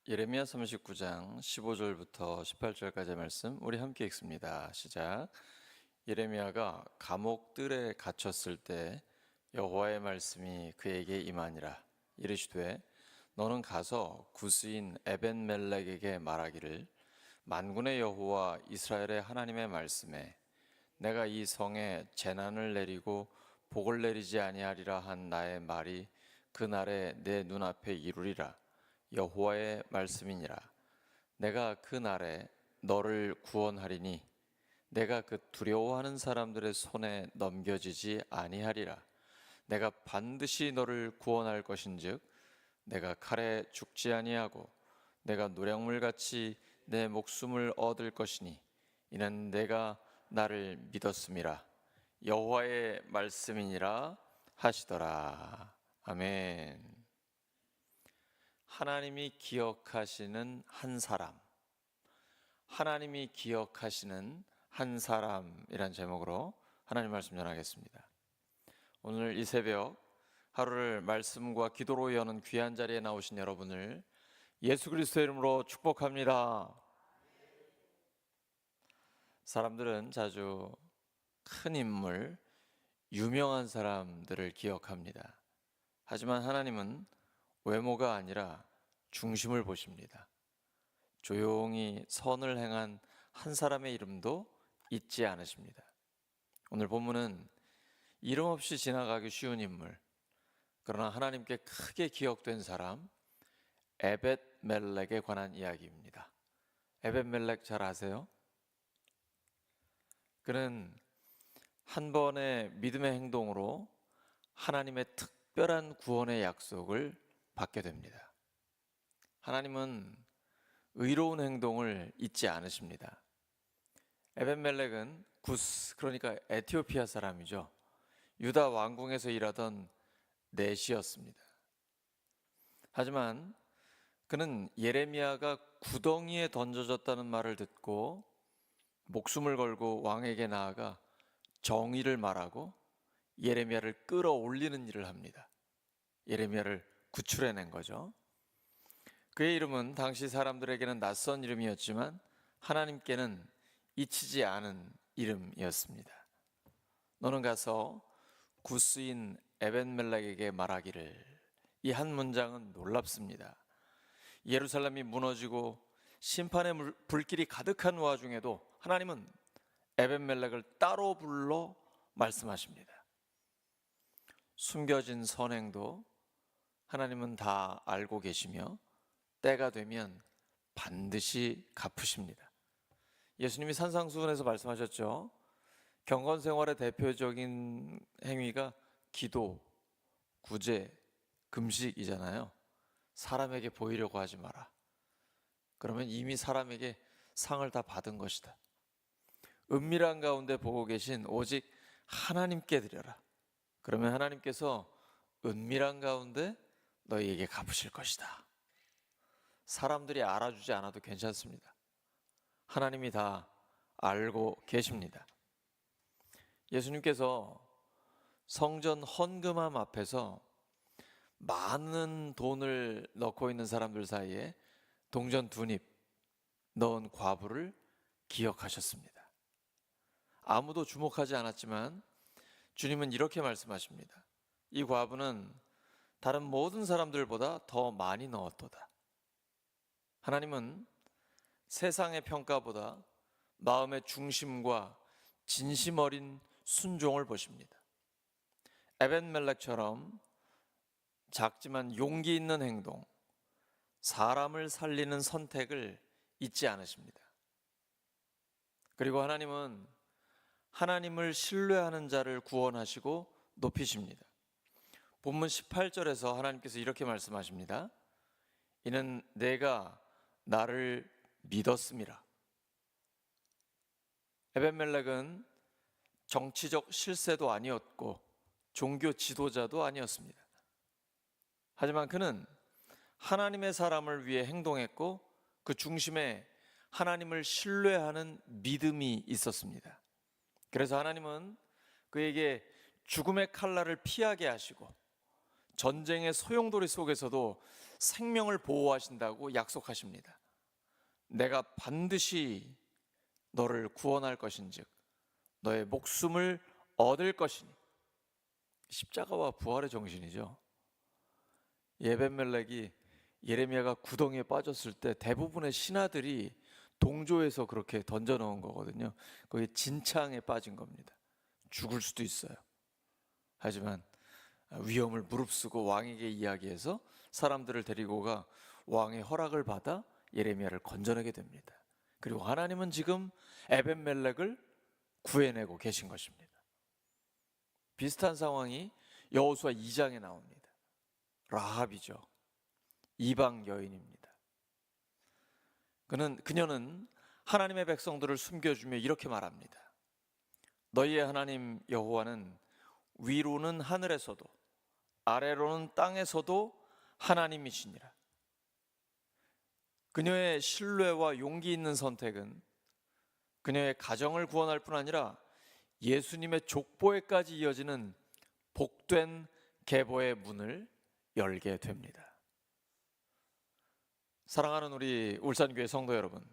예레미야 39장 15절부터 18절까지의 말씀 우리 함께 읽습니다. 시작. 예레미야가 감옥 뜰에 갇혔을 때 여호와의 말씀이 그에게 임하니라. 이르시되 너는 가서 구스인 에벤멜렉에게 말하기를 만군의 여호와 이스라엘의 하나님의 말씀에 내가 이 성에 재난을 내리고 복을 내리지 아니하리라 한 나의 말이 그날에 내 눈앞에 이루리라. 여호와의 말씀이니라. 내가 그날에 너를 구원하리니 내가 그 두려워하는 사람들의 손에 넘겨지지 아니하리라. 내가 반드시 너를 구원할 것인즉 내가 칼에 죽지 아니하고 내가 노량물같이 내 목숨을 얻을 것이니 이는 내가 나를 믿었음이라. 여호와의 말씀이니라 하시더라. 아멘. 하나님이 기억하시는 한 사람, 하나님이 기억하시는 한 사람이란 제목으로 하나님 말씀 전하겠습니다. 오늘 이 새벽 하루를 말씀과 기도로 여는 귀한 자리에 나오신 여러분을 예수 그리스도의 이름으로 축복합니다. 사람들은 자주 큰 인물, 유명한 사람들을 기억합니다. 하지만 하나님은 외모가 아니라 중심을 보십니다. 조용히 선을 행한 한 사람의 이름도 잊지 않으십니다. 오늘 본문은 이름 없이 지나가기 쉬운 인물, 그러나 하나님께 크게 기억된 사람 에벳멜렉에 관한 이야기입니다. 에벳멜렉 잘 아세요? 그는 한 번의 믿음의 행동으로 하나님의 특별한 구원의 약속을 받게 됩니다. 하나님은 의로운 행동을 잊지 않으십니다. 에벤멜렉은 구스, 그러니까 에티오피아 사람이죠. 유다 왕궁에서 일하던 내시였습니다. 하지만 그는 예레미야가 구덩이에 던져졌다는 말을 듣고 목숨을 걸고 왕에게 나아가 정의를 말하고 예레미야를 끌어올리는 일을 합니다. 예레미야를 구출해낸 거죠. 그의 이름은 당시 사람들에게는 낯선 이름이었지만 하나님께는 잊히지 않은 이름이었습니다. 너는 가서 구스인 에벤멜렉에게 말하기를. 이 한 문장은 놀랍습니다. 예루살렘이 무너지고 심판의 불길이 가득한 와중에도 하나님은 에벤멜렉을 따로 불러 말씀하십니다. 숨겨진 선행도 하나님은 다 알고 계시며 때가 되면 반드시 갚으십니다. 예수님이 산상수훈에서 말씀하셨죠. 경건생활의 대표적인 행위가 기도, 구제, 금식이잖아요. 사람에게 보이려고 하지 마라. 그러면 이미 사람에게 상을 다 받은 것이다. 은밀한 가운데 보고 계신 오직 하나님께 드려라. 그러면 하나님께서 은밀한 가운데 너희에게 갚으실 것이다. 사람들이 알아주지 않아도 괜찮습니다. 하나님이 다 알고 계십니다. 예수님께서 성전 헌금함 앞에서 많은 돈을 넣고 있는 사람들 사이에 동전 2닙 넣은 과부를 기억하셨습니다. 아무도 주목하지 않았지만 주님은 이렇게 말씀하십니다. 이 과부는 다른 모든 사람들보다 더 많이 넣었도다. 하나님은 세상의 평가보다 마음의 중심과 진심 어린 순종을 보십니다. 에벤멜렉처럼 작지만 용기 있는 행동, 사람을 살리는 선택을 잊지 않으십니다. 그리고 하나님은 하나님을 신뢰하는 자를 구원하시고 높이십니다. 본문 18절에서 하나님께서 이렇게 말씀하십니다. 이는 내가 나를 믿었음이라. 에벤멜렉은 정치적 실세도 아니었고 종교 지도자도 아니었습니다. 하지만 그는 하나님의 사람을 위해 행동했고 그 중심에 하나님을 신뢰하는 믿음이 있었습니다. 그래서 하나님은 그에게 죽음의 칼날을 피하게 하시고 전쟁의 소용돌이 속에서도 생명을 보호하신다고 약속하십니다. 내가 반드시 너를 구원할 것인즉 너의 목숨을 얻을 것이니. 십자가와 부활의 정신이죠. 에벤멜렉이 예레미야가 구덩이에 빠졌을 때 대부분의 신하들이 동조해서 그렇게 던져놓은 거거든요. 거기 진창에 빠진 겁니다. 죽을 수도 있어요. 하지만 위험을 무릅쓰고 왕에게 이야기해서 사람들을 데리고 가 왕의 허락을 받아 예레미야를 건져내게 됩니다. 그리고 하나님은 지금 에벤멜렉을 구해내고 계신 것입니다. 비슷한 상황이 여호수아 2장에 나옵니다. 라합이죠. 이방 여인입니다. 그녀는 하나님의 백성들을 숨겨주며 이렇게 말합니다. 너희의 하나님 여호와는 위로는 하늘에서도 아래로는 땅에서도 하나님이시니라. 그녀의 신뢰와 용기 있는 선택은 그녀의 가정을 구원할 뿐 아니라 예수님의 족보에까지 이어지는 복된 계보의 문을 열게 됩니다. 사랑하는 우리 울산교회 성도 여러분,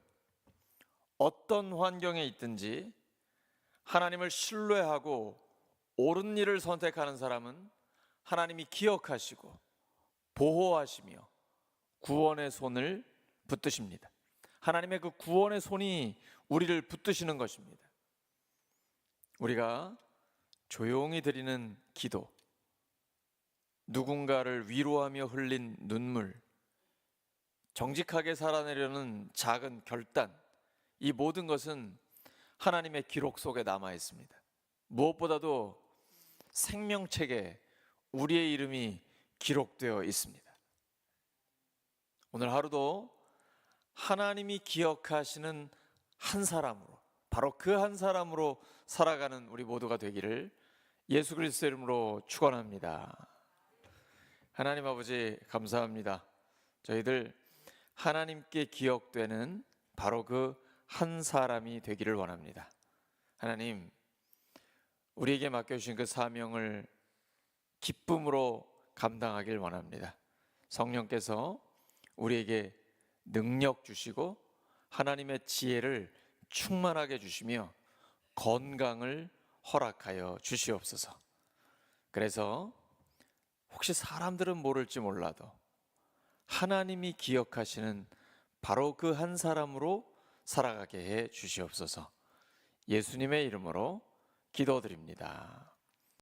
어떤 환경에 있든지 하나님을 신뢰하고 옳은 일을 선택하는 사람은 하나님이 기억하시고 보호하시며 구원의 손을 붙드십니다. 하나님의 그 구원의 손이 우리를 붙드시는 것입니다. 우리가 조용히 드리는 기도, 누군가를 위로하며 흘린 눈물, 정직하게 살아내려는 작은 결단, 이 모든 것은 하나님의 기록 속에 남아 있습니다. 무엇보다도 생명책에 우리의 이름이 기록되어 있습니다. 오늘 하루도 하나님이 기억하시는 한 사람으로, 바로 그 한 사람으로 살아가는 우리 모두가 되기를 예수 그리스도 이름으로 축원합니다. 하나님 아버지 감사합니다. 저희들 하나님께 기억되는 바로 그 한 사람이 되기를 원합니다. 하나님, 우리에게 맡겨주신 그 사명을 기쁨으로 감당하길 원합니다. 성령께서 우리에게 능력 주시고 하나님의 지혜를 충만하게 주시며 건강을 허락하여 주시옵소서. 그래서 혹시 사람들은 모를지 몰라도 하나님이 기억하시는 바로 그 한 사람으로 살아가게 해 주시옵소서. 예수님의 이름으로 기도드립니다.